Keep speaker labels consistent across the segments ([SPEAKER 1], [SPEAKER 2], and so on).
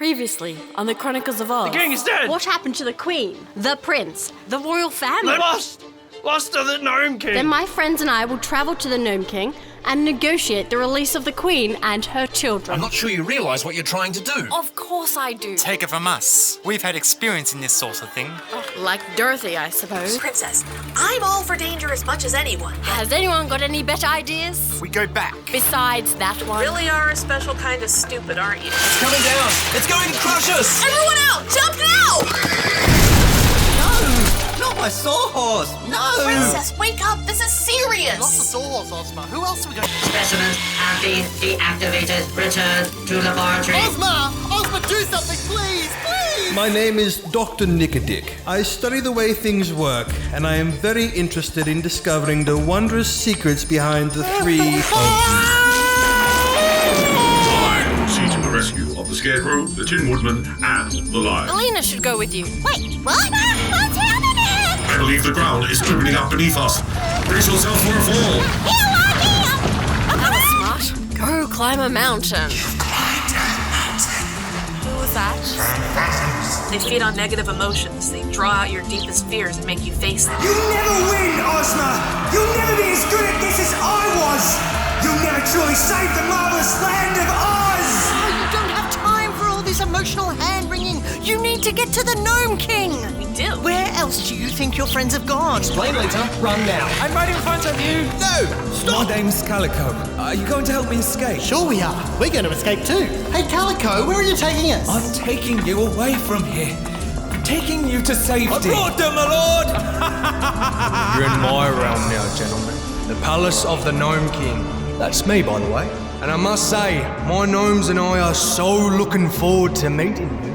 [SPEAKER 1] Previously on the Chronicles of Oz.
[SPEAKER 2] The king is dead!
[SPEAKER 1] What happened to the queen, the prince, the royal family?
[SPEAKER 2] They lost to the Nome King!
[SPEAKER 1] Then my friends and I will travel to the Nome King and negotiate the release of the queen and her children.
[SPEAKER 3] I'm not sure you realise what you're trying to do.
[SPEAKER 1] Of course I do.
[SPEAKER 4] Take it from us. We've had experience in this sort of thing.
[SPEAKER 1] Like Dorothy, I suppose.
[SPEAKER 5] Princess, I'm all for danger as much as anyone.
[SPEAKER 1] Has anyone got any better ideas?
[SPEAKER 4] We go back.
[SPEAKER 1] Besides that one?
[SPEAKER 5] Really are a special kind of stupid, aren't you?
[SPEAKER 3] It's coming down! It's going to crush us!
[SPEAKER 5] Everyone out! Jump now!
[SPEAKER 6] Not my sawhorse! No!
[SPEAKER 5] Princess, wake up! This is serious!
[SPEAKER 4] Lost the sawhorse, Ozma. Who else are we going to...
[SPEAKER 7] Specimens have been deactivated. Return to laboratory.
[SPEAKER 4] Ozma, do something, please!
[SPEAKER 8] My name is Dr. Nicodick. I study the way things work, and I am very interested in discovering the wondrous secrets behind the three
[SPEAKER 9] I proceed to the rescue of the Scarecrow, the Tin Woodman, and the Lion.
[SPEAKER 1] Billina should go with you.
[SPEAKER 5] Wait, what? What's happening?
[SPEAKER 9] I believe the ground is opening up beneath us. Brace yourself for a fall.
[SPEAKER 1] That was smart. Go climb a mountain. Who was that?
[SPEAKER 5] They feed on negative emotions. They draw out your deepest fears and make you face them.
[SPEAKER 10] You'll never win, Ozma! You'll never be as good at this as I was! You'll never truly save the marvelous land of Oz!
[SPEAKER 6] Oh, you don't have time for all this emotional hand-wringing. You need to get to the Nome King.
[SPEAKER 5] We do.
[SPEAKER 6] Where else do you think your friends have gone?
[SPEAKER 3] Explain later, run now.
[SPEAKER 2] I'm right in front of you!
[SPEAKER 6] No! Stop!
[SPEAKER 11] My name's Calico. Are you going to help me escape?
[SPEAKER 6] Sure we are. We're going to escape too. Hey, Calico, where are you taking us?
[SPEAKER 11] I'm taking you away from here. I'm taking you to safety. I brought them, my lord!
[SPEAKER 12] You're in my realm now, gentlemen. The palace of the Nome King. That's me, by the way. And I must say, my gnomes and I are so looking forward to meeting you.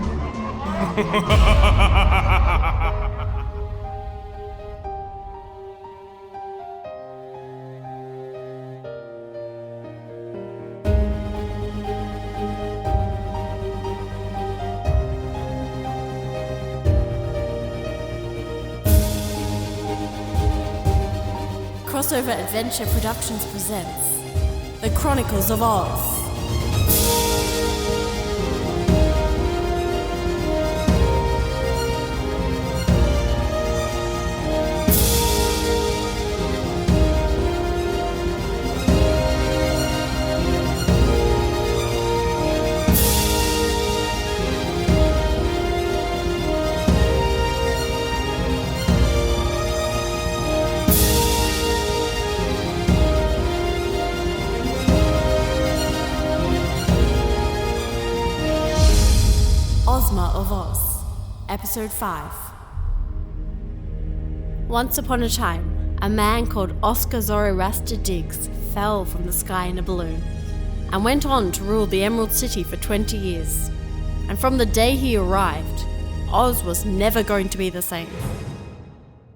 [SPEAKER 1] Crossover Adventure Productions presents The Chronicles of Oz. Ozma of Oz, Episode 5. Once upon a time, a man called Oscar Zoroaster Diggs fell from the sky in a balloon and went on to rule the Emerald City for 20 years. And from the day he arrived, Oz was never going to be the same.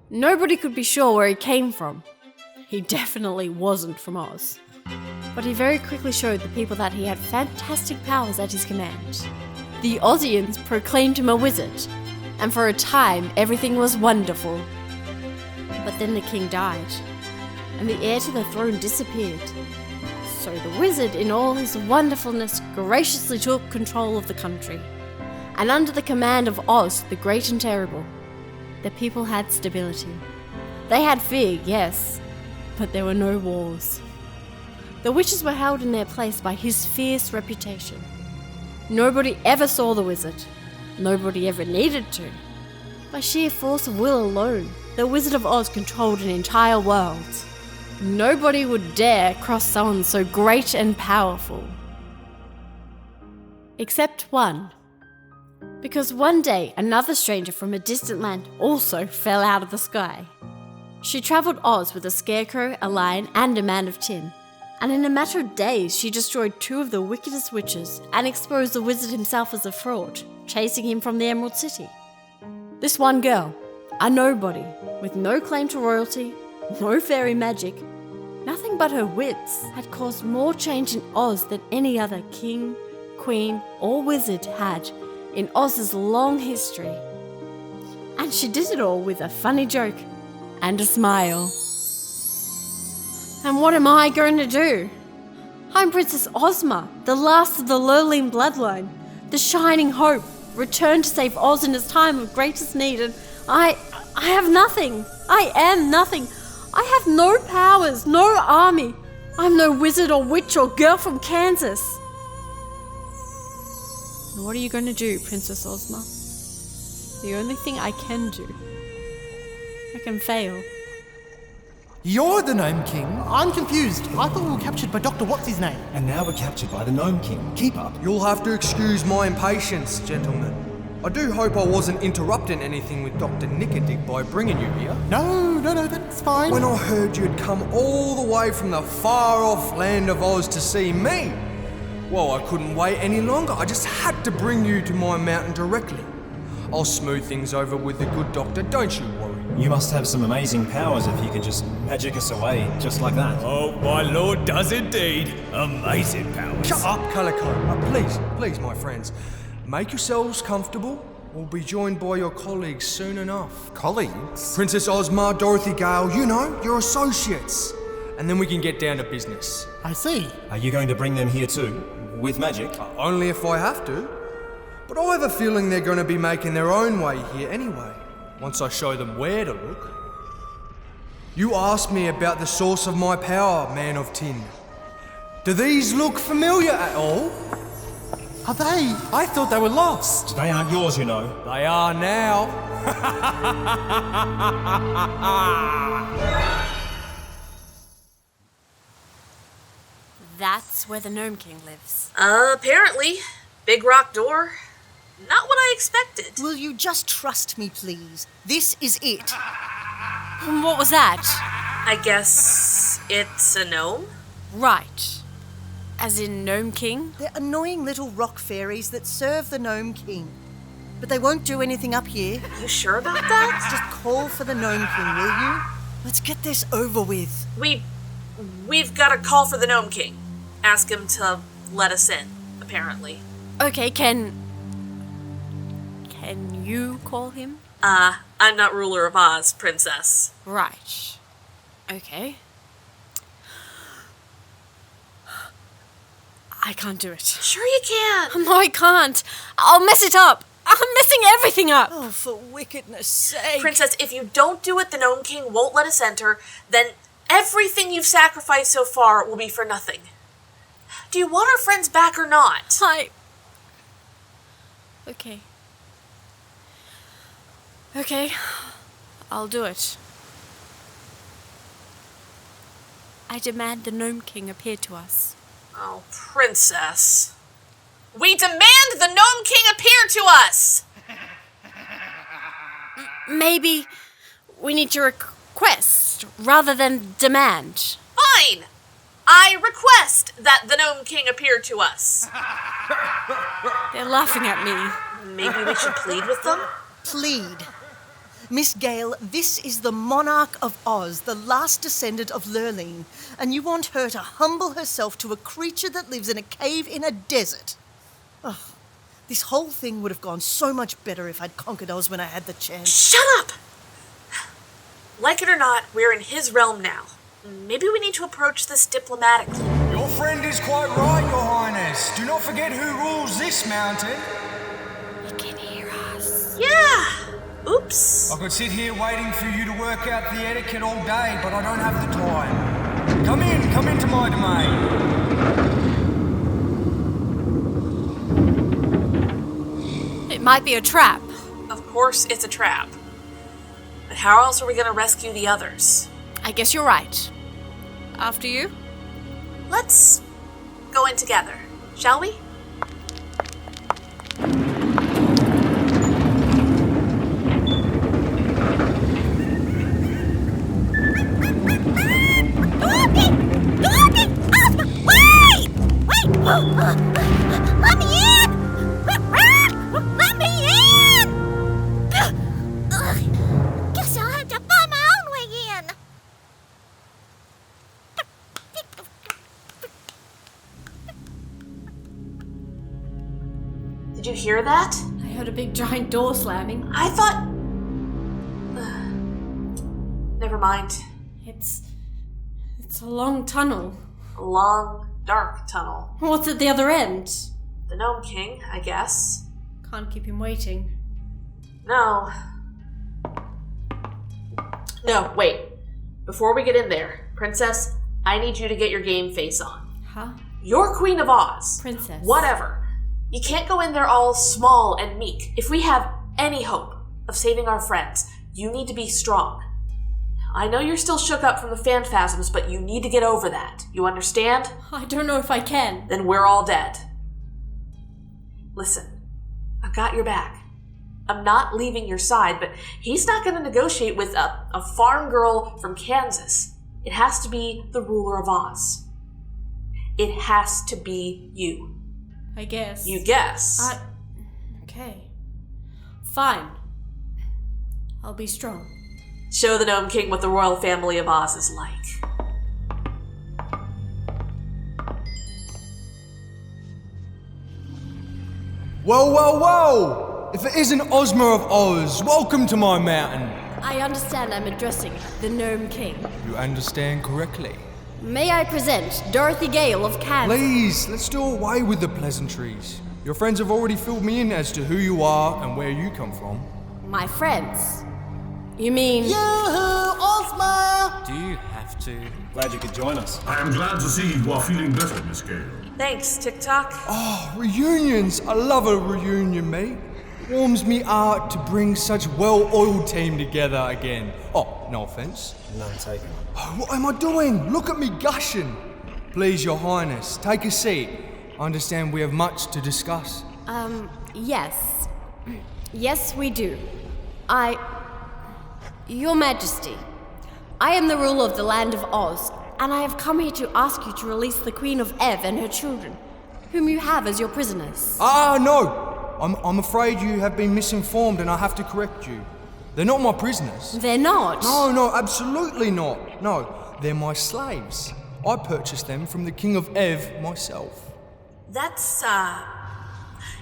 [SPEAKER 1] Nobody could be sure where he came from. He definitely wasn't from Oz. But he very quickly showed the people that he had fantastic powers at his command. The Ozians proclaimed him a wizard, and for a time everything was wonderful. But then the king died, and the heir to the throne disappeared. So the wizard, in all his wonderfulness, graciously took control of the country. And under the command of Oz, the Great and Terrible, the people had stability. They had fear, yes, but there were no wars. The witches were held in their place by his fierce reputation. Nobody ever saw the wizard. Nobody ever needed to. By sheer force of will alone, the Wizard of Oz controlled an entire world. Nobody would dare cross someone so great and powerful. Except one. Because one day, another stranger from a distant land also fell out of the sky. She travelled Oz with a scarecrow, a lion, and a man of tin. And in a matter of days, she destroyed two of the wickedest witches and exposed the wizard himself as a fraud, chasing him from the Emerald City. This one girl, a nobody, with no claim to royalty, no fairy magic, nothing but her wits, had caused more change in Oz than any other king, queen, or wizard had in Oz's long history. And she did it all with a funny joke and a smile. And what am I going to do? I'm Princess Ozma, the last of the Lurleen bloodline, the shining hope, returned to save Oz in his time of greatest need, and I have nothing. I am nothing. I have no powers, no army. I'm no wizard or witch or girl from Kansas. And what are you going to do, Princess Ozma? The only thing I can do. I can fail.
[SPEAKER 13] You're the Nome King.
[SPEAKER 4] I'm confused. I thought we were captured by Dr. What's-his-name.
[SPEAKER 13] And now we're captured by the Nome King. Keep up.
[SPEAKER 12] You'll have to excuse my impatience, gentlemen. I do hope I wasn't interrupting anything with Dr. Nickerdick by bringing you here.
[SPEAKER 4] No, that's fine.
[SPEAKER 12] When I heard you'd come all the way from the far-off land of Oz to see me, well, I couldn't wait any longer. I just had to bring you to my mountain directly. I'll smooth things over with the good doctor, don't you worry.
[SPEAKER 13] You must have some amazing powers if you can just magic us away, just like that.
[SPEAKER 11] Oh, my lord does indeed. Amazing powers.
[SPEAKER 12] Shut up, Calico. Please, my friends. Make yourselves comfortable. We'll be joined by your colleagues soon enough.
[SPEAKER 4] Colleagues?
[SPEAKER 12] Princess Ozma, Dorothy Gale, you know, your associates. And then we can get down to business.
[SPEAKER 4] I see.
[SPEAKER 13] Are you going to bring them here too? With magic?
[SPEAKER 12] Only if I have to. But I have a feeling they're going to be making their own way here anyway, once I show them where to look. You asked me about the source of my power, Man of Tin. Do these look familiar at all?
[SPEAKER 4] Are they? I thought they were lost.
[SPEAKER 13] They aren't yours, you know.
[SPEAKER 12] They are now.
[SPEAKER 1] That's where the Nome King lives.
[SPEAKER 5] Apparently. Big rock door. Not what I expected.
[SPEAKER 6] Will you just trust me, please? This is it.
[SPEAKER 1] What was that?
[SPEAKER 5] I guess it's a gnome?
[SPEAKER 1] Right. As in Nome King?
[SPEAKER 6] They're annoying little rock fairies that serve the Nome King. But they won't do anything up here.
[SPEAKER 5] You sure about that?
[SPEAKER 6] Just call for the Nome King, will you? Let's get this over with.
[SPEAKER 5] We've got to call for the Nome King. Ask him to let us in, apparently.
[SPEAKER 1] Okay, can you call him?
[SPEAKER 5] I'm not ruler of Oz, princess.
[SPEAKER 1] Right. Okay. I can't do it.
[SPEAKER 5] Sure you can.
[SPEAKER 1] No, I can't. I'll mess it up. I'm messing everything up.
[SPEAKER 6] Oh, for wickedness sake.
[SPEAKER 5] Princess, if you don't do it, the Nome King won't let us enter, then everything you've sacrificed so far will be for nothing. Do you want our friends back or not?
[SPEAKER 1] Okay, I'll do it. I demand the Nome King appear to us.
[SPEAKER 5] Oh, princess. We demand the Nome King appear to us!
[SPEAKER 1] Maybe we need to request rather than demand.
[SPEAKER 5] Fine! I request that the Nome King appear to us.
[SPEAKER 1] They're laughing at me.
[SPEAKER 5] Maybe we should plead with them?
[SPEAKER 6] Plead. Miss Gale, this is the monarch of Oz, the last descendant of Lurleen, and you want her to humble herself to a creature that lives in a cave in a desert. Oh, this whole thing would have gone so much better if I'd conquered Oz when I had the chance.
[SPEAKER 5] Shut up! Like it or not, we're in his realm now. Maybe we need to approach this diplomatically.
[SPEAKER 14] Your friend is quite right, Your Highness. Do not forget who rules this mountain.
[SPEAKER 1] He can hear us.
[SPEAKER 5] Yeah! Oops.
[SPEAKER 14] I could sit here waiting for you to work out the etiquette all day, but I don't have the time. Come into my domain.
[SPEAKER 1] It might be a trap.
[SPEAKER 5] Of course it's a trap. But how else are we going to rescue the others?
[SPEAKER 1] I guess you're right. After you?
[SPEAKER 5] Let's go in together, shall we?
[SPEAKER 15] Let me in! Let me in! Guess I'll have to find my own way in.
[SPEAKER 5] Did you hear that?
[SPEAKER 1] I heard a big giant door slamming.
[SPEAKER 5] I thought... Never mind.
[SPEAKER 1] It's a long tunnel.
[SPEAKER 5] A long, dark tunnel.
[SPEAKER 1] What's at the other end?
[SPEAKER 5] The Nome King, I guess.
[SPEAKER 1] Can't keep him waiting.
[SPEAKER 5] No, wait. Before we get in there, Princess, I need you to get your game face on.
[SPEAKER 1] Huh?
[SPEAKER 5] You're Queen of Oz.
[SPEAKER 1] Princess.
[SPEAKER 5] Whatever. You can't go in there all small and meek. If we have any hope of saving our friends, you need to be strong. I know you're still shook up from the phantasms, but you need to get over that. You understand?
[SPEAKER 1] I don't know if I can.
[SPEAKER 5] Then we're all dead. Listen, I've got your back. I'm not leaving your side, but he's not going to negotiate with a farm girl from Kansas. It has to be the ruler of Oz. It has to be you.
[SPEAKER 1] I guess.
[SPEAKER 5] You guess.
[SPEAKER 1] Okay. Fine. I'll be strong.
[SPEAKER 5] Show the Nome King what the royal family of Oz is like.
[SPEAKER 12] Whoa! If it isn't Ozma of Oz, welcome to my mountain.
[SPEAKER 1] I understand I'm addressing the Nome King.
[SPEAKER 12] You understand correctly.
[SPEAKER 1] May I present Dorothy Gale of Kansas?
[SPEAKER 12] Please, let's do away with the pleasantries. Your friends have already filled me in as to who you are and where you come from.
[SPEAKER 1] My friends? You mean...
[SPEAKER 4] Yoo-hoo, Ozma!
[SPEAKER 13] Do you have to? Glad you could join us.
[SPEAKER 9] I am glad to see you are feeling better, Miss Gale.
[SPEAKER 5] Thanks, TikTok.
[SPEAKER 12] Oh, reunions! I love a reunion, mate. Warms me heart to bring such well-oiled team together again. Oh, no offence.
[SPEAKER 13] None taken.
[SPEAKER 12] Oh, what am I doing? Look at me gushing. Please, Your Highness, take a seat. I understand we have much to discuss.
[SPEAKER 1] Yes. Yes, we do. Your Majesty, I am the ruler of the land of Oz, and I have come here to ask you to release the Queen of Ev and her children, whom you have as your prisoners.
[SPEAKER 12] No! I'm afraid you have been misinformed and I have to correct you. They're not my prisoners.
[SPEAKER 1] They're not?
[SPEAKER 12] No, absolutely not. No, they're my slaves. I purchased them from the King of Ev myself.
[SPEAKER 5] That's,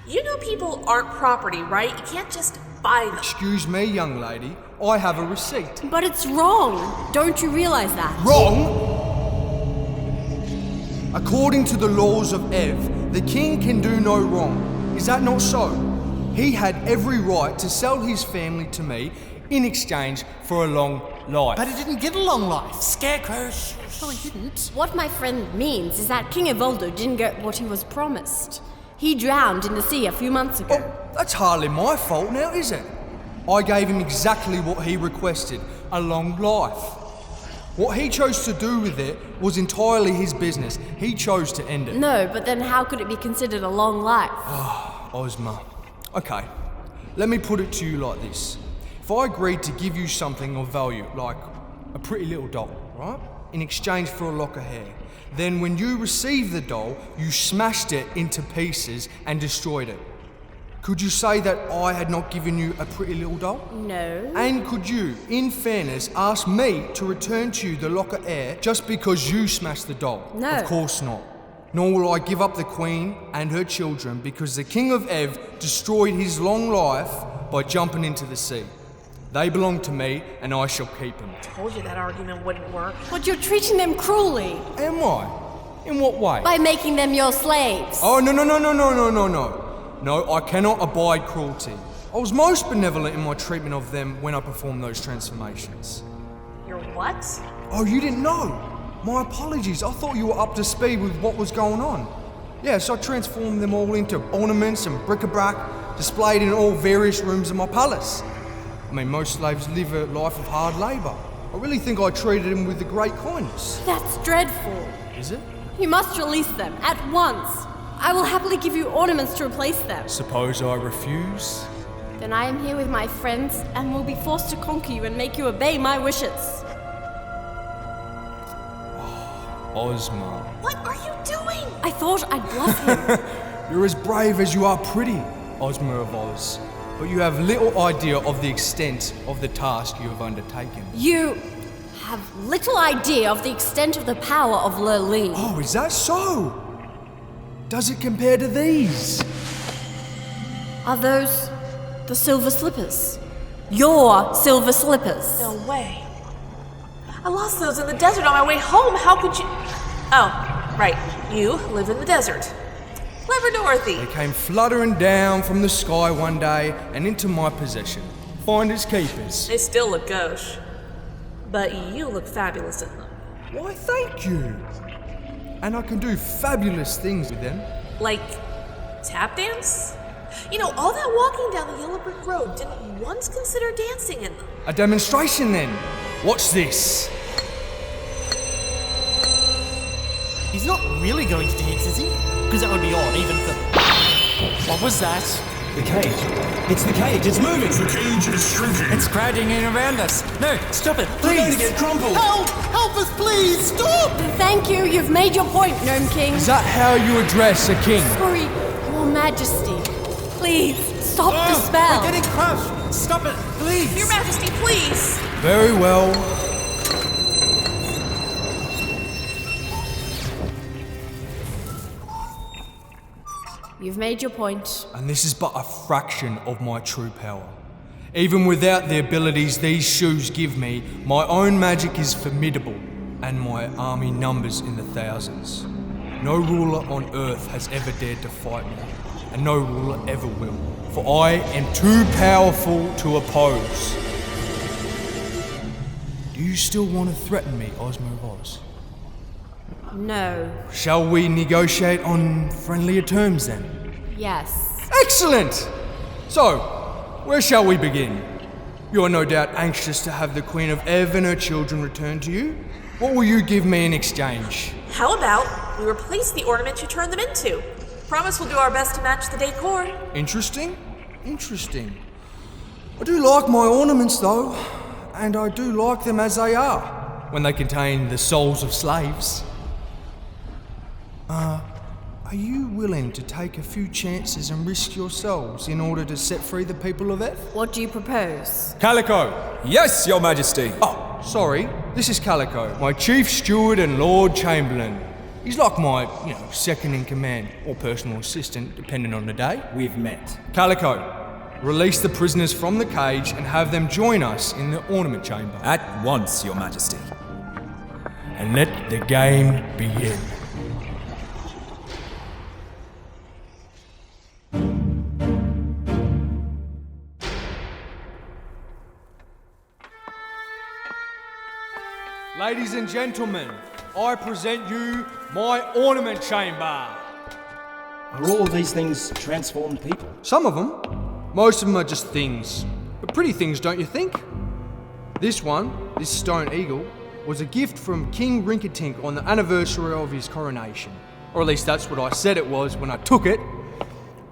[SPEAKER 5] you know people aren't property, right? You can't just buy them.
[SPEAKER 12] Excuse me, young lady. I have a receipt.
[SPEAKER 1] But it's wrong. Don't you realize that?
[SPEAKER 12] Wrong? According to the laws of Ev, the king can do no wrong. Is that not so? He had every right to sell his family to me in exchange for a long life.
[SPEAKER 4] But he didn't get a long life. Scarecrow. No, he didn't.
[SPEAKER 1] What my friend means is that King Evoldo didn't get what he was promised. He drowned in the sea a few months ago.
[SPEAKER 12] Oh, that's hardly my fault now, is it? I gave him exactly what he requested, a long life. What he chose to do with it was entirely his business. He chose to end it.
[SPEAKER 1] No, but then how could it be considered a long life?
[SPEAKER 12] Ozma. Okay, let me put it to you like this. If I agreed to give you something of value, like a pretty little doll, right? In exchange for a lock of hair, then when you received the doll, you smashed it into pieces and destroyed it. Could you say that I had not given you a pretty little doll?
[SPEAKER 1] No.
[SPEAKER 12] And could you, in fairness, ask me to return to you the lock of hair just because you smashed the doll?
[SPEAKER 1] No.
[SPEAKER 12] Of course not. Nor will I give up the Queen and her children because the King of Ev destroyed his long life by jumping into the sea. They belong to me and I shall keep them.
[SPEAKER 5] I told you that argument wouldn't work.
[SPEAKER 1] But you're treating them cruelly.
[SPEAKER 12] Am I? In what way?
[SPEAKER 1] By making them your slaves.
[SPEAKER 12] Oh, no. No, I cannot abide cruelty. I was most benevolent in my treatment of them when I performed those transformations.
[SPEAKER 5] You're what?
[SPEAKER 12] Oh, you didn't know? My apologies. I thought you were up to speed with what was going on. Yes, I transformed them all into ornaments and bric-a-brac displayed in all various rooms of my palace. I mean, most slaves live a life of hard labour. I really think I treated them with a great kindness.
[SPEAKER 1] That's dreadful.
[SPEAKER 12] Is it?
[SPEAKER 1] You must release them at once. I will happily give you ornaments to replace them.
[SPEAKER 12] Suppose I refuse?
[SPEAKER 1] Then I am here with my friends and will be forced to conquer you and make you obey my wishes.
[SPEAKER 12] Ozma.
[SPEAKER 5] What are you doing?
[SPEAKER 1] I thought I'd bluff him.
[SPEAKER 12] You're as brave as you are pretty, Ozma of Oz. But you have little idea of the extent of the task you have undertaken.
[SPEAKER 1] You have little idea of the extent of the power of Lurleen.
[SPEAKER 12] Oh, is that so? Does it compare to these?
[SPEAKER 1] Are those the silver slippers? Your silver slippers?
[SPEAKER 5] No way. I lost those in the desert on my way home. How could you... Oh, right. You live in the desert. Clever Dorothy.
[SPEAKER 12] They came fluttering down from the sky one day and into my possession. Finders keepers.
[SPEAKER 5] They still look gauche. But you look fabulous in them.
[SPEAKER 12] Why, thank you. And I can do fabulous things with them.
[SPEAKER 5] Like tap dance? You know, all that walking down the yellow brick road, didn't you once consider dancing in them?
[SPEAKER 12] A demonstration then. Watch this.
[SPEAKER 4] He's not really going to dance, is he? Because that would be odd, even for... What was that?
[SPEAKER 13] The cage. It's the cage. It's moving.
[SPEAKER 9] The cage is shrinking.
[SPEAKER 4] It's crowding in around us. No, stop it,
[SPEAKER 13] We're going
[SPEAKER 4] please.
[SPEAKER 13] to get crumpled.
[SPEAKER 4] Help! Help us, please! Stop!
[SPEAKER 1] Thank you, you've made your point, Nome King.
[SPEAKER 12] Is that how you address a king?
[SPEAKER 1] Sorry, Your Majesty. Please, stop the spell.
[SPEAKER 4] We're getting crushed. Stop it, please.
[SPEAKER 5] Your Majesty, please.
[SPEAKER 12] Very well.
[SPEAKER 1] You've made your point.
[SPEAKER 12] And this is but a fraction of my true power. Even without the abilities these shoes give me, my own magic is formidable, and my army numbers in the thousands. No ruler on earth has ever dared to fight me, and no ruler ever will, for I am too powerful to oppose. Do you still want to threaten me, Ozma of Oz?
[SPEAKER 1] No.
[SPEAKER 12] Shall we negotiate on friendlier terms then?
[SPEAKER 1] Yes.
[SPEAKER 12] Excellent! So, where shall we begin? You are no doubt anxious to have the Queen of Ev and her children returned to you. What will you give me in exchange?
[SPEAKER 5] How about we replace the ornament you turned them into? Promise we'll do our best to match the decor.
[SPEAKER 12] Interesting. Interesting. I do like my ornaments though, and I do like them as they are, when they contain the souls of slaves. Are you willing to take a few chances and risk yourselves in order to set free the people of Ev?
[SPEAKER 1] What do you propose?
[SPEAKER 16] Calico! Yes, Your Majesty!
[SPEAKER 12] Oh, sorry. This is Calico, my Chief Steward and Lord Chamberlain. He's like my, second in command, or personal assistant, depending on the day.
[SPEAKER 13] We've met.
[SPEAKER 12] Calico, release the prisoners from the cage and have them join us in the ornament chamber.
[SPEAKER 16] At once, Your Majesty.
[SPEAKER 12] And let the game begin. Ladies and gentlemen, I present you my ornament chamber.
[SPEAKER 13] Are all of these things transformed people?
[SPEAKER 12] Some of them. Most of them are just things. But pretty things, don't you think? This one, this stone eagle, was a gift from King Rinkitink on the anniversary of his coronation. Or at least that's what I said it was when I took it.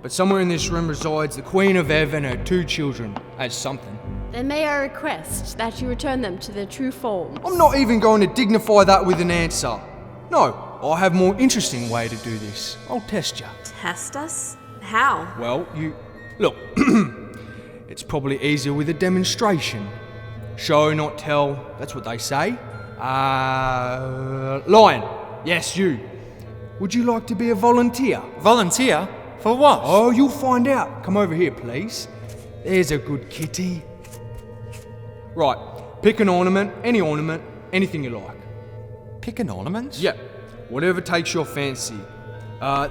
[SPEAKER 12] But somewhere in this room resides the Queen of Ev and her 2 children, as something.
[SPEAKER 1] Then may I request that you return them to their true forms?
[SPEAKER 12] I'm not even going to dignify that with an answer. No, I have a more interesting way to do this. I'll test you.
[SPEAKER 5] Test us? How?
[SPEAKER 12] Well, Look, it's probably easier with a demonstration. Show, not tell, that's what they say. Lion, yes, you. Would you like to be a volunteer?
[SPEAKER 4] Volunteer? For what?
[SPEAKER 12] Oh, you'll find out. Come over here, please. There's a good kitty. Right, pick an ornament, anything you like.
[SPEAKER 4] Pick an ornament?
[SPEAKER 12] Yep, whatever takes your fancy.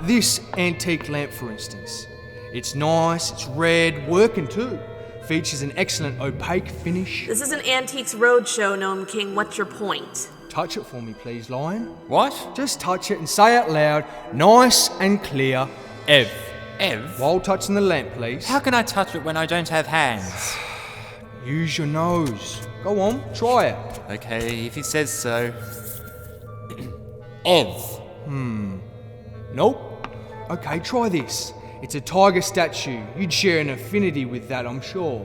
[SPEAKER 12] This antique lamp, for instance. It's nice, it's red, working too. Features an excellent opaque finish.
[SPEAKER 5] This is an Antiques Roadshow, Nome King. What's your point?
[SPEAKER 12] Touch it for me, please, Lion.
[SPEAKER 4] What?
[SPEAKER 12] Just touch it and say out loud, nice and clear, Ev.
[SPEAKER 4] Ev?
[SPEAKER 12] While touching the lamp, please.
[SPEAKER 4] How can I touch it when I don't have hands?
[SPEAKER 12] Use your nose. Go on, try it.
[SPEAKER 4] Okay, if he says so. Ev.
[SPEAKER 12] Nope. Okay, try this. It's a tiger statue. You'd share an affinity with that, I'm sure.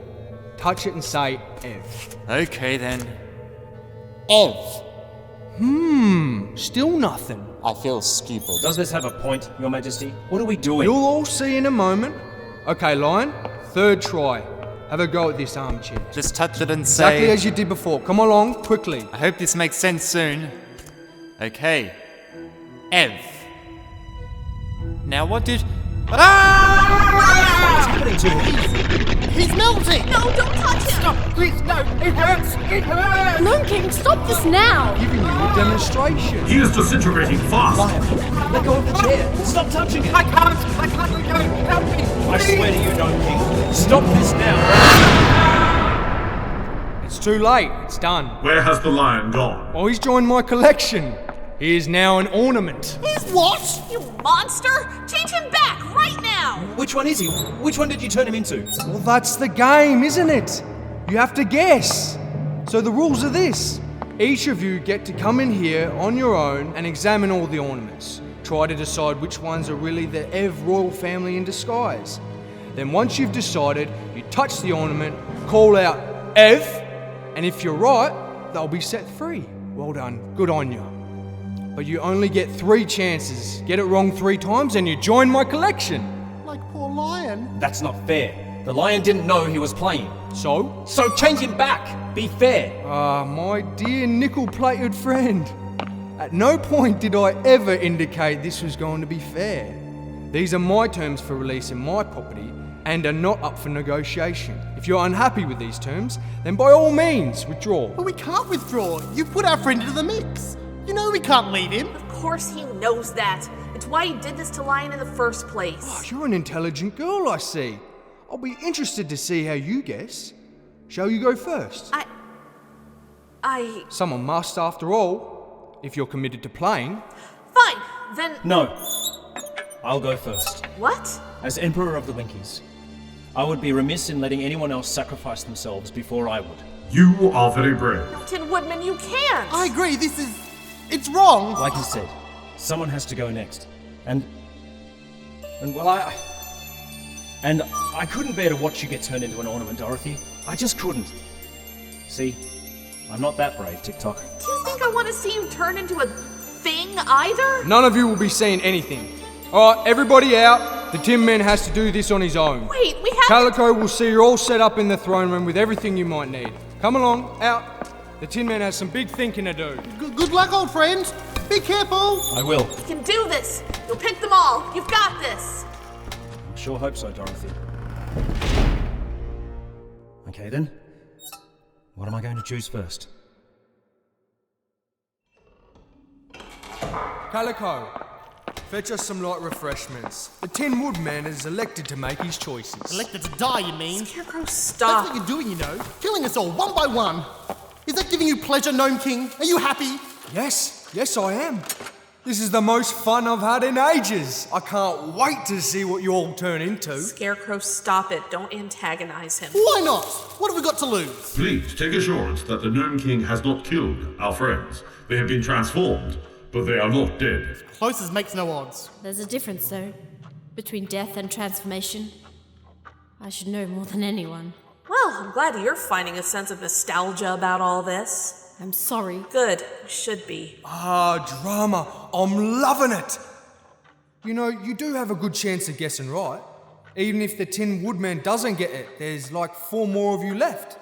[SPEAKER 12] Touch it and say, Ev.
[SPEAKER 4] Okay then. Ev.
[SPEAKER 12] Still nothing.
[SPEAKER 4] I feel stupid.
[SPEAKER 13] Does this have a point, Your Majesty? What are we doing?
[SPEAKER 12] You'll all see in a moment. Okay, Lion, 3rd try. Have a go at this armchair.
[SPEAKER 4] Just touch it and say...
[SPEAKER 12] Exactly as you did before. Come along, quickly.
[SPEAKER 4] I hope this makes sense soon. Okay. Ev. Now what did...
[SPEAKER 13] What's happening to him?
[SPEAKER 4] He's melting!
[SPEAKER 5] No, don't touch him!
[SPEAKER 4] Stop! Please, no! It hurts! It hurts!
[SPEAKER 1] Nome King, stop this now!
[SPEAKER 12] Giving you a demonstration.
[SPEAKER 9] He is disintegrating fast.
[SPEAKER 3] Let go of the chair. Stop touching it.
[SPEAKER 4] I can't let go! Help me!
[SPEAKER 3] I swear to you, Nome King. Stop this now.
[SPEAKER 12] It's too late. It's done.
[SPEAKER 9] Where has the lion gone?
[SPEAKER 12] Oh, he's joined my collection. He is now an ornament.
[SPEAKER 4] He's what?
[SPEAKER 5] You monster! Change him back right now!
[SPEAKER 3] Which one is he? Which one did you turn him into?
[SPEAKER 12] Well, that's the game, isn't it? You have to guess. So the rules are this. Each of you get to come in here on your own and examine all the ornaments. Try to decide which ones are really the Ev royal family in disguise. Then once you've decided, you touch the ornament, call out Ev, and if you're right, they'll be set free. Well done. Good on you. But you only get 3 chances. Get it wrong 3 times and you join my collection.
[SPEAKER 4] Like poor lion.
[SPEAKER 3] That's not fair. The lion didn't know he was playing.
[SPEAKER 12] So?
[SPEAKER 3] So change him back. Be fair.
[SPEAKER 12] Ah, my dear nickel-plated friend. At no point did I ever indicate this was going to be fair. These are my terms for releasing my property and are not up for negotiation. If you're unhappy with these terms, then by all means, withdraw.
[SPEAKER 4] But we can't withdraw. You put our friend into the mix. You know we can't leave him.
[SPEAKER 5] Of course he knows that. It's why he did this to Lion in the first place.
[SPEAKER 12] Oh, you're an intelligent girl, I see. I'll be interested to see how you guess. Shall you go first?
[SPEAKER 5] I...
[SPEAKER 12] Someone must, after all, if you're committed to playing.
[SPEAKER 5] Fine, then...
[SPEAKER 3] No. I'll go first.
[SPEAKER 5] What?
[SPEAKER 3] As Emperor of the Winkies, I would be remiss in letting anyone else sacrifice themselves before I would.
[SPEAKER 9] You are very brave.
[SPEAKER 5] Tin Woodman, you can't!
[SPEAKER 4] I agree, it's wrong.
[SPEAKER 3] Like you said, someone has to go next. And well, I couldn't bear to watch you get turned into an ornament, Dorothy. I just couldn't. See, I'm not that brave, TikTok.
[SPEAKER 5] Do you think I want to see you turn into a thing either?
[SPEAKER 12] None of you will be seeing anything. Alright, everybody out. The Tin Man has to do this on his own.
[SPEAKER 5] Wait, we have
[SPEAKER 12] Calico will see you all set up in the throne room with everything you might need. Come along, out. The Tin Man has some big thinking to do.
[SPEAKER 4] Good luck, old friend. Be careful.
[SPEAKER 3] I will.
[SPEAKER 5] You can do this. You'll pick them all. You've got this.
[SPEAKER 3] I sure hope so, Dorothy. Okay then. What am I going to choose first?
[SPEAKER 12] Calico, fetch us some light refreshments. The Tin Woodman is elected to make his choices.
[SPEAKER 4] Elected to die, you mean?
[SPEAKER 5] Scarecrow, stop.
[SPEAKER 4] That's what you're doing, you know. Killing us all, one by one. Is that giving you pleasure, Nome King? Are you happy?
[SPEAKER 12] Yes, I am. This is the most fun I've had in ages. I can't wait to see what you all turn into.
[SPEAKER 5] Scarecrow, stop it. Don't antagonize him.
[SPEAKER 4] Why not? What have we got to lose?
[SPEAKER 9] Please take assurance that the Nome King has not killed our friends. They have been transformed, but they are not dead.
[SPEAKER 4] Closest makes no odds.
[SPEAKER 1] There's a difference, though, between death and transformation. I should know more than anyone.
[SPEAKER 5] Well, I'm glad you're finding a sense of nostalgia about all this.
[SPEAKER 1] I'm sorry.
[SPEAKER 5] Good. You should be.
[SPEAKER 12] Ah, drama. I'm loving it. You know, you do have a good chance of guessing right. Even if the Tin Woodman doesn't get it, there's like 4 more of you left.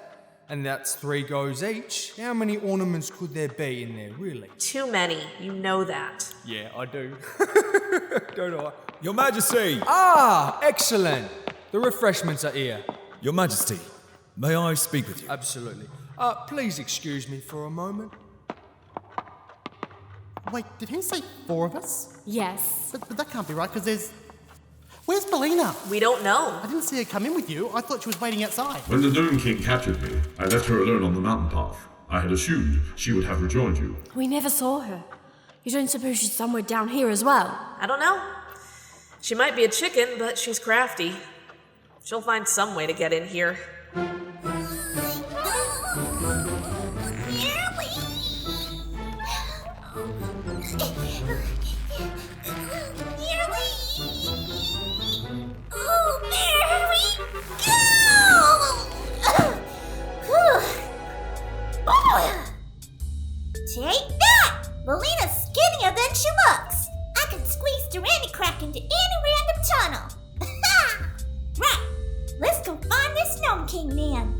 [SPEAKER 12] And that's 3 goes each. How many ornaments could there be in there, really?
[SPEAKER 5] Too many. You know that.
[SPEAKER 12] Yeah, I do. Don't I?
[SPEAKER 16] Your Majesty!
[SPEAKER 12] Ah, excellent. The refreshments are here.
[SPEAKER 16] Your Majesty, may I speak with you?
[SPEAKER 12] Absolutely. Please excuse me for a moment.
[SPEAKER 4] Wait, did he say 4 of us?
[SPEAKER 1] Yes.
[SPEAKER 4] But that can't be right, because there's... Where's Billina?
[SPEAKER 5] We don't know.
[SPEAKER 4] I didn't see her come in with you. I thought she was waiting outside.
[SPEAKER 9] When the Nome King captured me, I left her alone on the mountain path. I had assumed she would have rejoined you.
[SPEAKER 1] We never saw her. You don't suppose she's somewhere down here as well?
[SPEAKER 5] I don't know. She might be a chicken, but she's crafty. She'll find some way to get in here.
[SPEAKER 15] Take that! Billina's skinnier than she looks. I can squeeze through any crack into any random tunnel. Right, let's go find this Nome King man.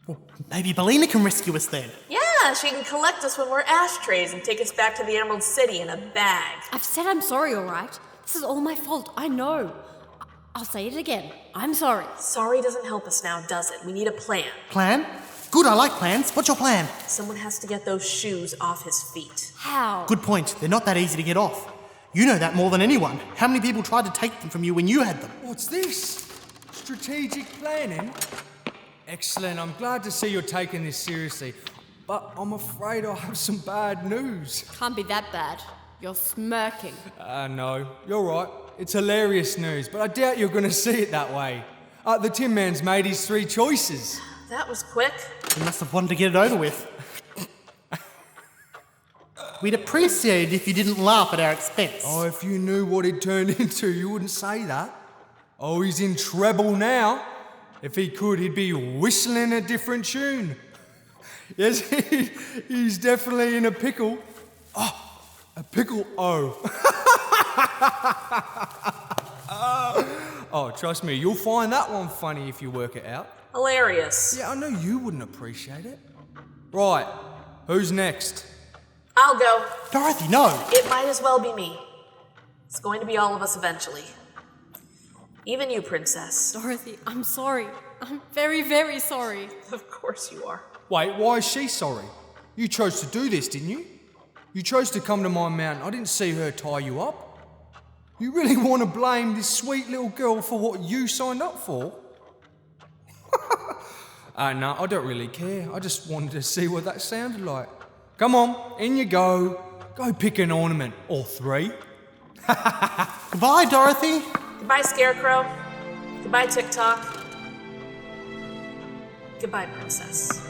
[SPEAKER 4] Well, maybe Billina can rescue us then.
[SPEAKER 5] Yeah, Yeah, she can collect us when we're ashtrays and take us back to the Emerald City in a bag.
[SPEAKER 1] I've said I'm sorry, all right? This is all my fault, I know. I'll say it again. I'm sorry.
[SPEAKER 5] Sorry doesn't help us now, does it? We need a plan.
[SPEAKER 4] Plan? Good, I like plans. What's your plan?
[SPEAKER 5] Someone has to get those shoes off his feet.
[SPEAKER 1] How?
[SPEAKER 4] Good point. They're not that easy to get off. You know that more than anyone. How many people tried to take them from you when you had them?
[SPEAKER 12] What's this? Strategic planning? Excellent. I'm glad to see you're taking this seriously. But I'm afraid I have some bad news.
[SPEAKER 1] Can't be that bad. You're smirking.
[SPEAKER 12] No, you're right. It's hilarious news, but I doubt you're going to see it that way. The Tin Man's made his 3 choices.
[SPEAKER 5] That was quick.
[SPEAKER 4] You must have wanted to get it over with. We'd appreciate it if you didn't laugh at our expense.
[SPEAKER 12] Oh, if you knew what it turned into, you wouldn't say that. Oh, he's in treble now. If he could, he'd be whistling a different tune. Yes, he's definitely in a pickle. Oh, a pickle O. Oh, trust me, you'll find that one funny if you work it out.
[SPEAKER 5] Hilarious.
[SPEAKER 12] Yeah, I know you wouldn't appreciate it. Right, who's next?
[SPEAKER 5] I'll go.
[SPEAKER 4] Dorothy, no.
[SPEAKER 5] It might as well be me. It's going to be all of us eventually. Even you, Princess.
[SPEAKER 1] Dorothy, I'm sorry. I'm very, very sorry.
[SPEAKER 5] Of course you are.
[SPEAKER 12] Wait, why is she sorry? You chose to do this, didn't you? You chose to come to my mountain. I didn't see her tie you up. You really want to blame this sweet little girl for what you signed up for? No, I don't really care. I just wanted to see what that sounded like. Come on, in you go. Go pick an ornament, or 3.
[SPEAKER 4] Goodbye, Dorothy.
[SPEAKER 5] Goodbye, Scarecrow. Goodbye, TikTok. Goodbye, Princess.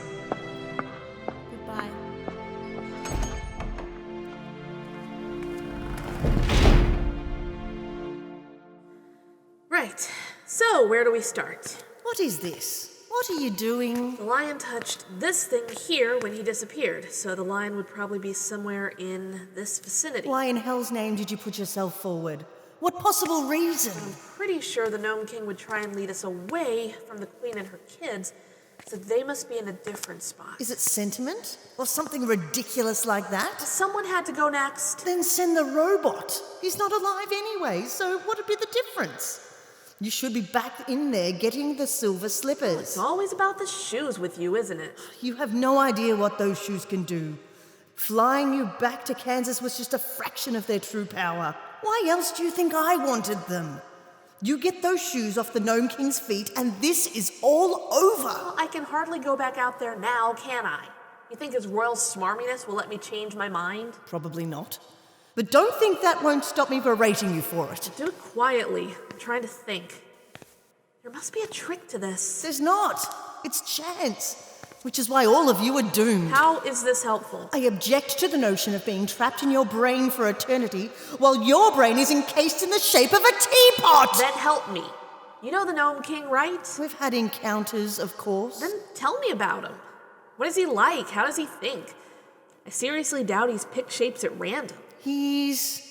[SPEAKER 1] Goodbye.
[SPEAKER 5] Right, so where do we start?
[SPEAKER 6] What is this? What are you doing?
[SPEAKER 5] The lion touched this thing here when he disappeared, so the lion would probably be somewhere in this vicinity.
[SPEAKER 6] Why in hell's name did you put yourself forward? What possible reason?
[SPEAKER 5] I'm pretty sure the Nome King would try and lead us away from the Queen and her kids, so they must be in a different spot.
[SPEAKER 6] Is it sentiment? Or something ridiculous like that?
[SPEAKER 5] Someone had to go next.
[SPEAKER 6] Then send the robot. He's not alive anyway, so what'd be the difference? You should be back in there getting the silver slippers.
[SPEAKER 5] It's always about the shoes with you, isn't it?
[SPEAKER 6] You have no idea what those shoes can do. Flying you back to Kansas was just a fraction of their true power. Why else do you think I wanted them? You get those shoes off the Nome King's feet and this is all over.
[SPEAKER 5] Well, I can hardly go back out there now, can I? You think his royal smarminess will let me change my mind?
[SPEAKER 6] Probably not. But don't think that won't stop me berating you for it.
[SPEAKER 5] Do it quietly. I'm trying to think. There must be a trick to this.
[SPEAKER 6] There's not. It's chance. Which is why all of you are doomed.
[SPEAKER 5] How is this helpful?
[SPEAKER 6] I object to the notion of being trapped in your brain for eternity while your brain is encased in the shape of a teapot!
[SPEAKER 5] Then help me. You know the Nome King, right?
[SPEAKER 6] We've had encounters, of course.
[SPEAKER 5] Then tell me about him. What is he like? How does he think? I seriously doubt he's picked shapes at random.
[SPEAKER 6] He's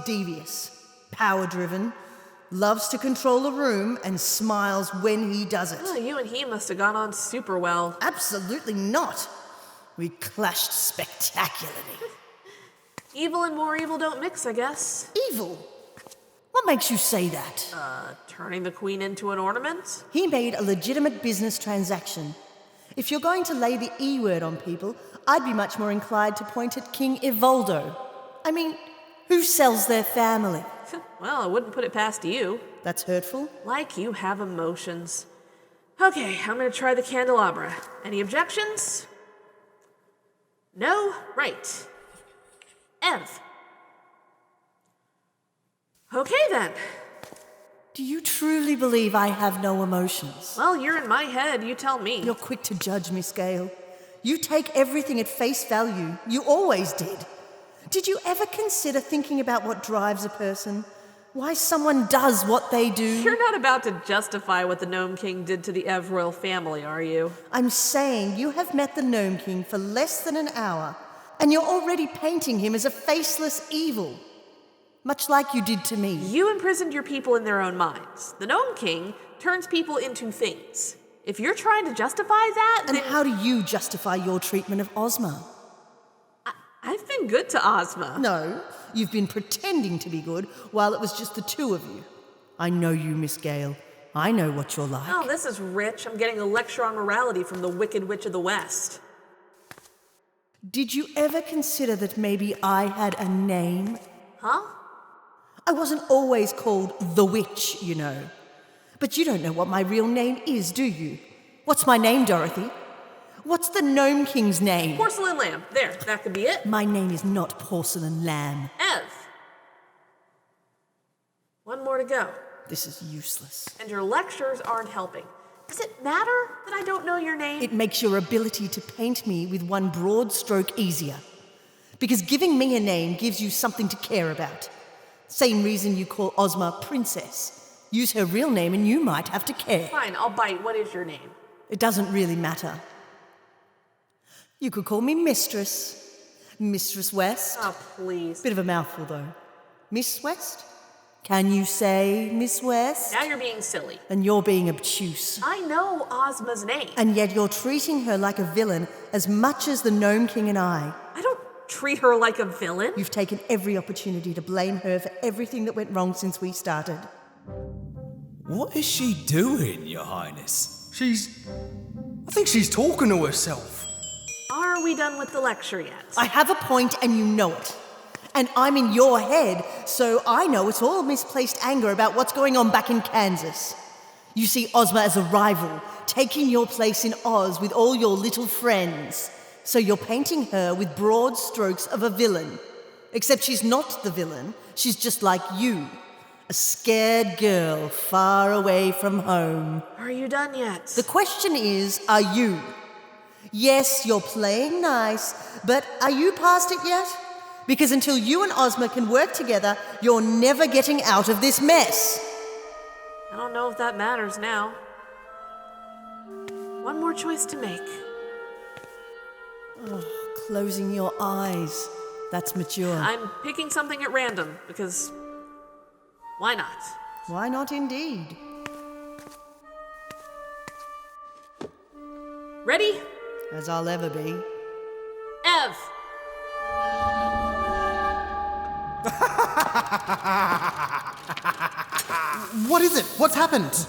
[SPEAKER 6] devious, power-driven, loves to control a room, and smiles when he does it.
[SPEAKER 5] Oh, you and he must have gone on super well.
[SPEAKER 6] Absolutely not. We clashed spectacularly.
[SPEAKER 5] Evil and more evil don't mix, I guess.
[SPEAKER 6] Evil? What makes you say that?
[SPEAKER 5] Turning the Queen into an ornament?
[SPEAKER 6] He made a legitimate business transaction. If you're going to lay the E word on people, I'd be much more inclined to point at King Ivoldo. I mean, who sells their family?
[SPEAKER 5] Well, I wouldn't put it past you.
[SPEAKER 6] That's hurtful.
[SPEAKER 5] Like you have emotions. Okay, I'm gonna try the candelabra. Any objections? No? Right. Ev. Okay then.
[SPEAKER 6] Do you truly believe I have no emotions?
[SPEAKER 5] Well, you're in my head, you tell me.
[SPEAKER 6] You're quick to judge, Miss Gale. You take everything at face value. You always did. Did you ever consider thinking about what drives a person? Why someone does what they do?
[SPEAKER 5] You're not about to justify what the Nome King did to the Ev royal family, are you?
[SPEAKER 6] I'm saying you have met the Nome King for less than an hour, and you're already painting him as a faceless evil. Much like you did to me.
[SPEAKER 5] You imprisoned your people in their own minds. The Nome King turns people into things. If you're trying to justify that,
[SPEAKER 6] And
[SPEAKER 5] then
[SPEAKER 6] how do you justify your treatment of Ozma?
[SPEAKER 5] I've been good to Ozma.
[SPEAKER 6] No, you've been pretending to be good while it was just the two of you. I know you, Miss Gale. I know what you're like.
[SPEAKER 5] Oh, this is rich. I'm getting a lecture on morality from the Wicked Witch of the West.
[SPEAKER 6] Did you ever consider that maybe I had a name?
[SPEAKER 5] Huh?
[SPEAKER 6] I wasn't always called the Witch, you know. But you don't know what my real name is, do you? What's my name, Dorothy? What's the Nome King's name?
[SPEAKER 5] Porcelain Lamb. There, that could be it.
[SPEAKER 6] My name is not Porcelain Lamb.
[SPEAKER 5] Ev. One more to go.
[SPEAKER 6] This is useless.
[SPEAKER 5] And your lectures aren't helping. Does it matter that I don't know your name?
[SPEAKER 6] It makes your ability to paint me with one broad stroke easier. Because giving me a name gives you something to care about. Same reason you call Ozma Princess. Use her real name and you might have to care.
[SPEAKER 5] Fine, I'll bite. What is your name?
[SPEAKER 6] It doesn't really matter. You could call me Mistress. Mistress West.
[SPEAKER 5] Oh, please.
[SPEAKER 6] Bit of a mouthful, though. Miss West? Can you say Miss West?
[SPEAKER 5] Now you're being silly.
[SPEAKER 6] And you're being obtuse.
[SPEAKER 5] I know Ozma's name.
[SPEAKER 6] And yet you're treating her like a villain as much as the Nome King and I.
[SPEAKER 5] I don't treat her like a villain.
[SPEAKER 6] You've taken every opportunity to blame her for everything that went wrong since we started.
[SPEAKER 16] What is she doing, Your Highness?
[SPEAKER 12] I think she's talking to herself.
[SPEAKER 5] Are we done with the lecture yet?
[SPEAKER 6] I have a point and you know it. And I'm in your head, so I know it's all misplaced anger about what's going on back in Kansas. You see Ozma as a rival, taking your place in Oz with all your little friends. So you're painting her with broad strokes of a villain. Except she's not the villain, she's just like you. A scared girl far away from home.
[SPEAKER 5] Are you done yet?
[SPEAKER 6] The question is, are you? Yes, you're playing nice, but are you past it yet? Because until you and Ozma can work together, you're never getting out of this mess.
[SPEAKER 5] I don't know if that matters now. One more choice to make.
[SPEAKER 6] Oh, closing your eyes. That's mature.
[SPEAKER 5] I'm picking something at random, because why not?
[SPEAKER 6] Why not indeed?
[SPEAKER 5] Ready?
[SPEAKER 6] As I'll ever be.
[SPEAKER 5] Ev!
[SPEAKER 4] What is it? What's happened?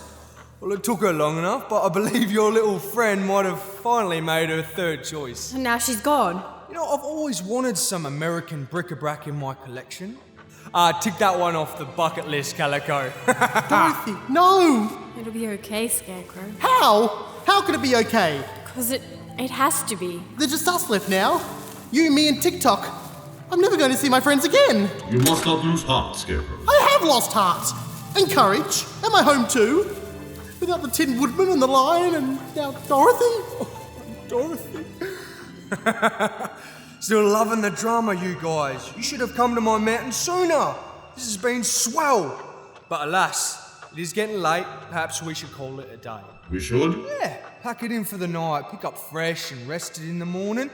[SPEAKER 12] Well, it took her long enough, but I believe your little friend might have finally made her third choice.
[SPEAKER 1] And now she's gone.
[SPEAKER 12] You know, I've always wanted some American bric-a-brac in my collection. Tick that one off the bucket list, Calico.
[SPEAKER 4] Dorothy, no!
[SPEAKER 1] It'll be okay, Scarecrow.
[SPEAKER 4] How? How could it be okay?
[SPEAKER 1] Because it has to be.
[SPEAKER 4] There's just us left now. You, me, and TikTok. I'm never going to see my friends again.
[SPEAKER 9] You must not lose heart, Scarecrow.
[SPEAKER 4] I have lost heart. And courage. And my home too. Without the Tin Woodman and the Lion and now Dorothy. Oh, Dorothy.
[SPEAKER 12] Still loving the drama, you guys. You should have come to my mountain sooner. This has been swell. But alas, it is getting late. Perhaps we should call it a day.
[SPEAKER 9] We should?
[SPEAKER 12] Yeah, pack it in for the night, pick up fresh and rested in the morning.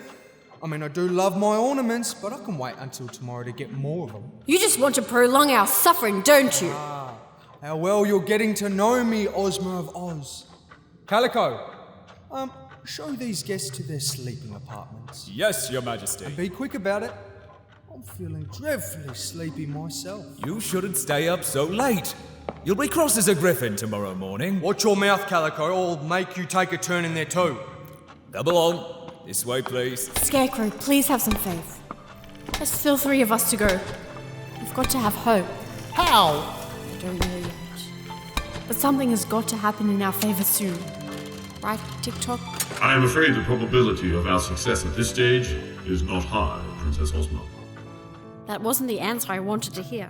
[SPEAKER 12] I mean, I do love my ornaments, but I can wait until tomorrow to get more of them.
[SPEAKER 1] You just want to prolong our suffering, don't you?
[SPEAKER 12] How well you're getting to know me, Ozma of Oz. Calico, show these guests to their sleeping apartments.
[SPEAKER 16] Yes, Your Majesty.
[SPEAKER 12] And be quick about it. I'm feeling dreadfully sleepy myself.
[SPEAKER 16] You shouldn't stay up so late. You'll be cross as a griffin tomorrow morning.
[SPEAKER 12] Watch your mouth, Calico, or I'll make you take a turn in there too.
[SPEAKER 16] Come along. This way, please.
[SPEAKER 1] Scarecrow, please have some faith. There's still 3 of us to go. We've got to have hope.
[SPEAKER 4] How?
[SPEAKER 1] I don't know yet. But something has got to happen in our favour soon. Right, TikTok?
[SPEAKER 9] I am afraid the probability of our success at this stage is not high, Princess Ozma.
[SPEAKER 1] That wasn't the answer I wanted to hear.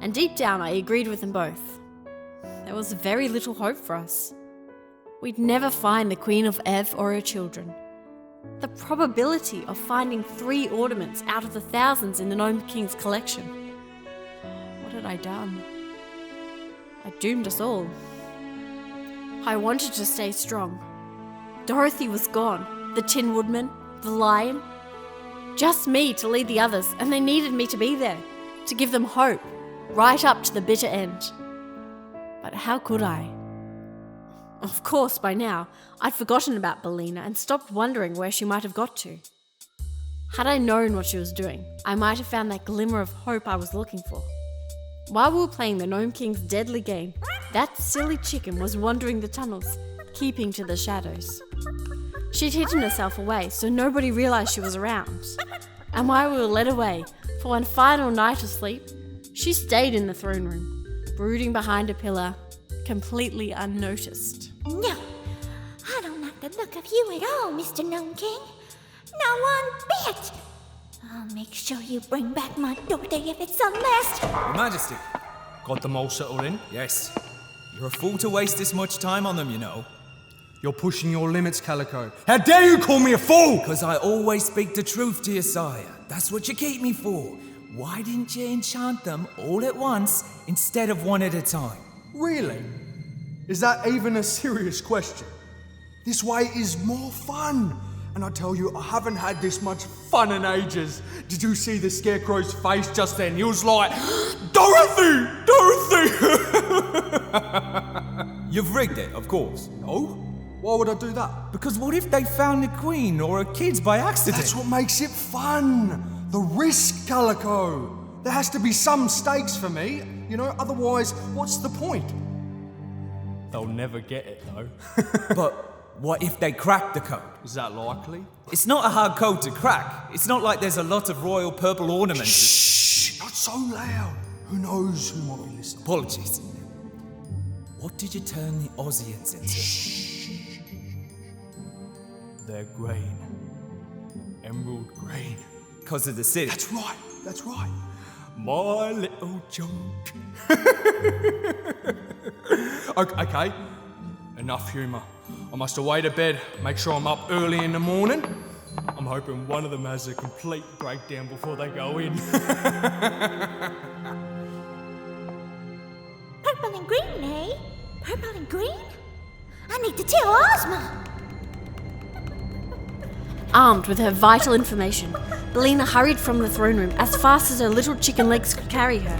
[SPEAKER 1] And deep down, I agreed with them both. There was very little hope for us. We'd never find the Queen of Ev or her children. The probability of finding 3 ornaments out of the thousands in the Nome King's collection. What had I done? I doomed us all. I wanted to stay strong. Dorothy was gone. The Tin Woodman, the Lion. Just me to lead the others, and they needed me to be there, to give them hope, right up to the bitter end. But how could I? Of course, by now, I'd forgotten about Billina and stopped wondering where she might have got to. Had I known what she was doing, I might have found that glimmer of hope I was looking for. While we were playing the Nome King's deadly game, that silly chicken was wandering the tunnels, keeping to the shadows. She'd hidden herself away so nobody realised she was around. And while we were led away for one final night of sleep, she stayed in the throne room, brooding behind a pillar, completely unnoticed.
[SPEAKER 15] No, I don't like the look of you at all, Mr. Nome King. Not one bit. I'll make sure you bring back my daughter if it's the last.
[SPEAKER 11] Your Majesty.
[SPEAKER 12] Got them all settled in?
[SPEAKER 11] Yes. You're a fool to waste this much time on them, you know.
[SPEAKER 12] You're pushing your limits, Calico. How dare you call me a fool?
[SPEAKER 11] Because I always speak the truth to you, sire. That's what you keep me for. Why didn't you enchant them all at once instead of one at a time?
[SPEAKER 12] Really? Is that even a serious question? This way is more fun. And I tell you, I haven't had this much fun in ages. Did you see the Scarecrow's face just then? He was like, Dorothy! Dorothy!
[SPEAKER 11] You've rigged it, of course.
[SPEAKER 12] No? Why would I do that?
[SPEAKER 11] Because what if they found the Queen or her kids by accident?
[SPEAKER 12] That's what makes it fun. The risk, Calico. There has to be some stakes for me. You know, otherwise, what's the point? They'll never get it, though.
[SPEAKER 11] But what if they crack the code?
[SPEAKER 12] Is that likely?
[SPEAKER 11] It's not a hard code to crack. It's not like there's a lot of royal purple ornaments.
[SPEAKER 12] Shh! Not so loud. Who knows who might be listening?
[SPEAKER 11] Apologies. What did you turn the Ozians into?
[SPEAKER 12] Shh. They're green. Emerald green.
[SPEAKER 11] Because of the city.
[SPEAKER 12] That's right. My little junk. Okay, enough humour. I must away to bed, make sure I'm up early in the morning. I'm hoping one of them has a complete breakdown before they go in.
[SPEAKER 15] Purple and green, eh? Purple and green? I need to tell Ozma.
[SPEAKER 1] Armed with her vital information, Billina hurried from the throne room as fast as her little chicken legs could carry her.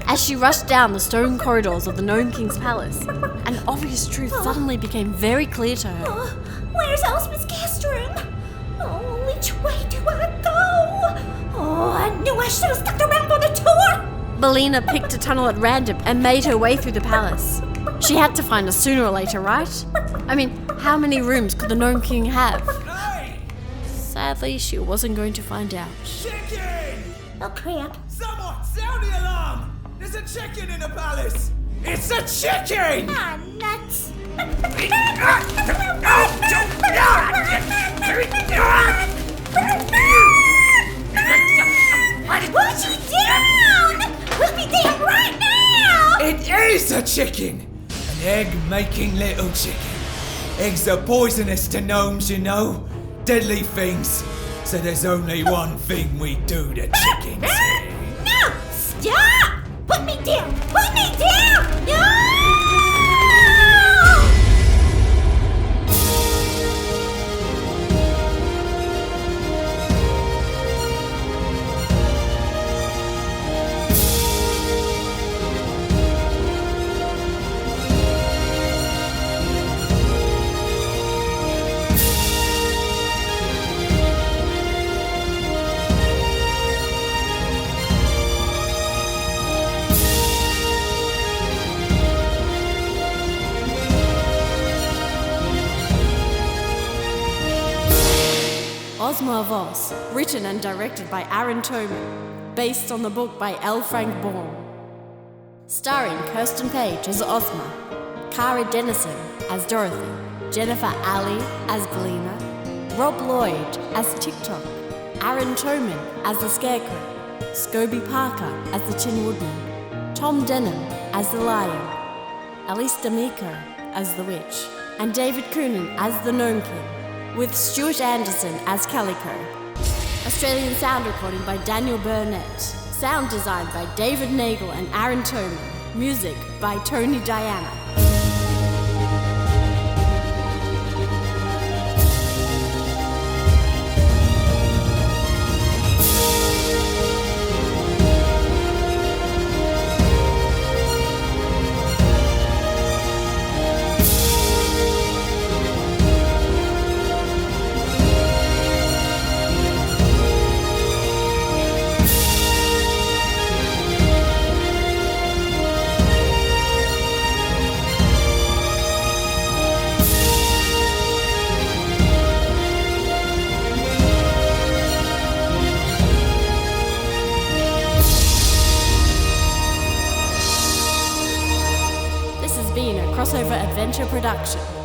[SPEAKER 1] As she rushed down the stone corridors of the Nome King's palace, an obvious truth suddenly became very clear to her.
[SPEAKER 15] Oh, where's Ozma's guest room? Oh, which way do I go? Oh, I knew I should have stuck around for the tour.
[SPEAKER 1] Billina picked a tunnel at random and made her way through the palace. She had to find us sooner or later, right? I mean, how many rooms could the Nome King have? Sadly, she wasn't going to find out.
[SPEAKER 11] Chicken!
[SPEAKER 15] Oh, crap.
[SPEAKER 11] Someone sound the alarm! There's a chicken in the palace! It's a chicken!
[SPEAKER 15] Ah, nuts. Put you down! Put me down right now!
[SPEAKER 11] It is a chicken! An egg-making little chicken. Eggs are poisonous to gnomes, you know. Deadly things. So there's only one thing we do to chickens.
[SPEAKER 15] No! Stop! Put me down! Put me down! No!
[SPEAKER 1] Ozma of Oz, written and directed by Aron Toman, based on the book by L. Frank Baum. Starring Kirsten Page as Ozma, Kara Dennison as Dorothy, Jennifer Alley as Billina, Rob Lloyd as TikTok, Aron Toman as the Scarecrow, Scobie Parker as the Tin Woodman, Tom Denham as the Lion, Elise as the Witch, and David Coonan as the Nome King, with Stuart Anderson as Calico. Australian sound recording by Daniel Burnett. Sound design by David Nagel and Aron Toman. Music by Tony Diana. crossover adventure production.